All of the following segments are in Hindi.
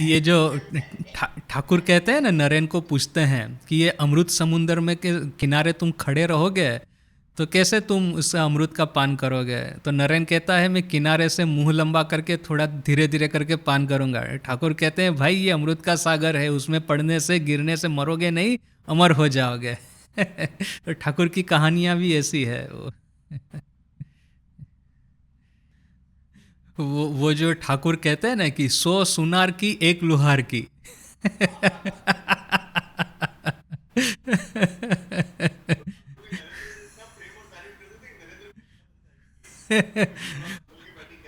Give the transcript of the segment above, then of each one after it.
ये जो ठाकुर कहते हैं ना, नरेन को पूछते हैं कि ये अमृत समुंदर में के किनारे तुम खड़े रहोगे तो कैसे तुम उस अमृत का पान करोगे? तो नरेन कहता है मैं किनारे से मुंह लंबा करके थोड़ा धीरे धीरे करके पान करूंगा। ठाकुर कहते हैं भाई ये अमृत का सागर है, उसमें पड़ने से गिरने से मरोगे नहीं, अमर हो जाओगे। तो ठाकुर की कहानियां भी ऐसी है वो। वो जो ठाकुर कहते हैं ना कि 100 सुनार की एक लुहार की।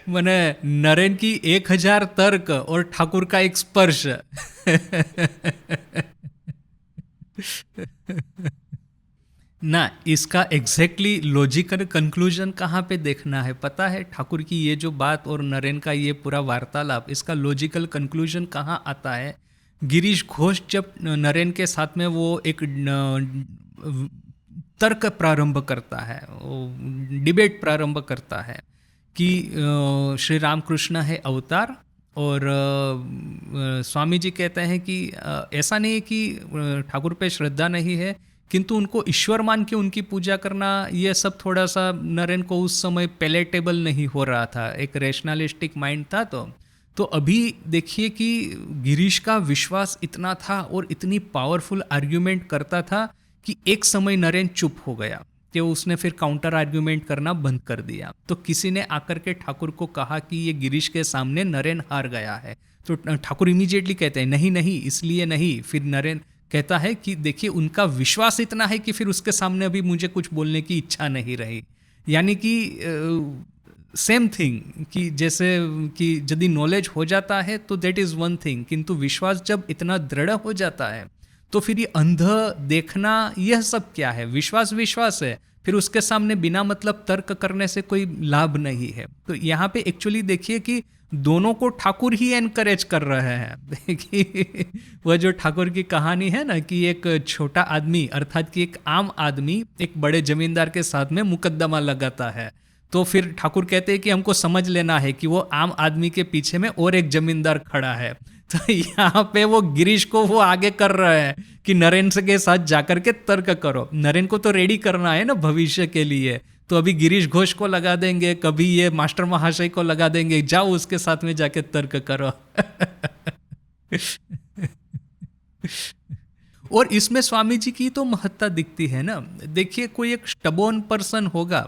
मैंने नरेन की 1000 तर्क और ठाकुर का एक स्पर्श। ना इसका एग्जैक्टली लॉजिकल कंक्लूजन कहाँ पे देखना है पता है? ठाकुर की ये जो बात और नरेन का ये पूरा वार्तालाप, इसका लॉजिकल कंक्लूजन कहाँ आता है? गिरीश घोष जब नरेन के साथ में वो एक तर्क प्रारंभ करता है, डिबेट प्रारंभ करता है कि श्री रामकृष्ण है अवतार, और स्वामी जी कहते हैं कि ऐसा नहीं है कि ठाकुर पे श्रद्धा नहीं है, किंतु उनको ईश्वर मान के उनकी पूजा करना ये सब थोड़ा सा नरेन को उस समय पैलेटेबल नहीं हो रहा था, एक रैशनलिस्टिक माइंड था। तो अभी देखिए कि गिरीश का विश्वास इतना था और इतनी पावरफुल आर्ग्यूमेंट करता था कि एक समय नरेन चुप हो गया कि उसने फिर काउंटर आर्ग्यूमेंट करना बंद कर दिया। तो किसी ने आकर के ठाकुर को कहा कि ये गिरीश के सामने नरेन हार गया है। तो ठाकुर इमीडिएटली कहते हैं नहीं नहीं, इसलिए नहीं। फिर नरेन कहता है कि देखिए उनका विश्वास इतना है कि फिर उसके सामने अभी मुझे कुछ बोलने की इच्छा नहीं रही। यानी कि सेम थिंग कि जैसे कि यदि नॉलेज हो जाता है तो दैट इज़ वन थिंग, किंतु विश्वास जब इतना दृढ़ हो जाता है तो फिर ये अंध देखना यह सब क्या है? विश्वास विश्वास है, फिर उसके सामने बिना मतलब तर्क करने से कोई लाभ नहीं है। तो यहाँ पे एक्चुअली देखिए कि दोनों को ठाकुर ही एनकरेज कर रहे हैं। कि वह जो ठाकुर की कहानी है ना कि एक छोटा आदमी अर्थात कि एक आम आदमी एक बड़े जमींदार के साथ में मुकद्दमा लगाता है, तो फिर ठाकुर कहते हैं कि हमको समझ लेना है कि वो आम आदमी के पीछे में और एक जमींदार खड़ा है। तो यहाँ पे वो गिरीश को वो आगे कर रहे हैं कि नरेन के साथ जाकर के तर्क करो। नरेन को तो रेडी करना है ना भविष्य के लिए, तो अभी गिरीश घोष को लगा देंगे, कभी ये मास्टर महाशय को लगा देंगे, जाओ उसके साथ में जाके तर्क करो। और इसमें स्वामी जी की तो महत्ता दिखती है ना। देखिए कोई एक स्टबोर्न पर्सन होगा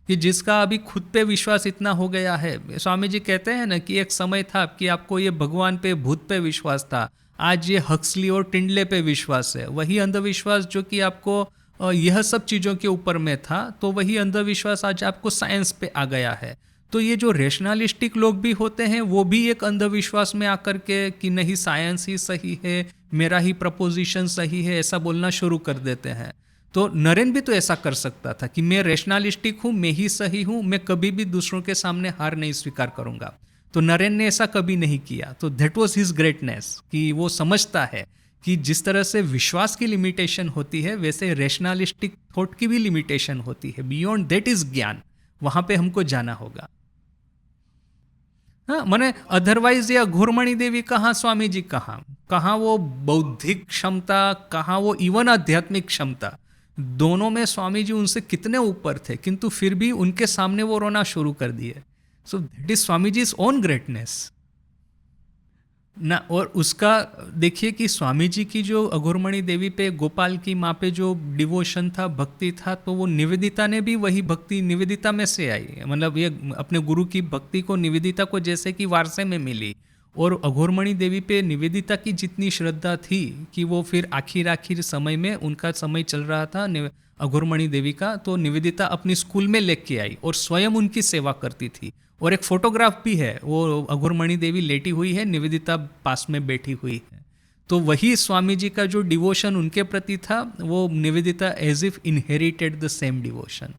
कि जिसका अभी खुद पे विश्वास इतना हो गया है। स्वामी जी कहते हैं ना कि एक समय था कि आपको ये भगवान पे भूत पे विश्वास था, आज ये हक्सली और टिंडले पे विश्वास है। वही अंधविश्वास जो कि आपको यह सब चीज़ों के ऊपर में था, तो वही अंधविश्वास आज आपको साइंस पे आ गया है। तो ये जो रेशनलिस्टिक लोग भी होते हैं वो भी एक अंधविश्वास में आकर के कि नहीं साइंस ही सही है, मेरा ही प्रपोजिशन सही है, ऐसा बोलना शुरू कर देते हैं। तो नरेन भी तो ऐसा कर सकता था कि मैं रैशनलिस्टिक हूँ, मैं ही सही हूँ, मैं कभी भी दूसरों के सामने हार नहीं स्वीकार करूँगा। तो नरेन ने ऐसा कभी नहीं किया। तो दैट वाज हिज ग्रेटनेस कि वो समझता है कि जिस तरह से विश्वास की लिमिटेशन होती है वैसे रैशनलिस्टिक थॉट की भी लिमिटेशन होती है। बियॉन्ड दैट इज ज्ञान, वहाँ पे हमको जाना होगा। हाँ मैंने अदरवाइज या घुरमणि देवी कहाँ, स्वामी जी कहाँ, कहाँ वो बौद्धिक क्षमता, कहाँ वो इवन आध्यात्मिक क्षमता, दोनों में स्वामी जी उनसे कितने ऊपर थे, किंतु फिर भी उनके सामने वो रोना शुरू कर दिए। So that is Swami ji is own greatness ना। और उसका देखिए कि स्वामी जी की जो अघोरमणि देवी पे, गोपाल की माँ पे जो डिवोशन था, भक्ति था, तो वो निवेदिता ने भी वही भक्ति निवेदिता में से आई। मतलब ये अपने गुरु की भक्ति को निवेदिता को जैसे कि वारसे में मिली, और अघोरमणि देवी पे निवेदिता की जितनी श्रद्धा थी कि वो फिर आखिर समय में उनका समय चल रहा था अघोरमणि देवी का, तो निवेदिता अपनी स्कूल में लेके आई और स्वयं उनकी सेवा करती थी। और एक फोटोग्राफ भी है, वो अघोरमणि देवी लेटी हुई है, निवेदिता पास में बैठी हुई है। तो वही स्वामी जी का जो डिवोशन उनके प्रति था, वो Nivedita as if inherited the same devotion.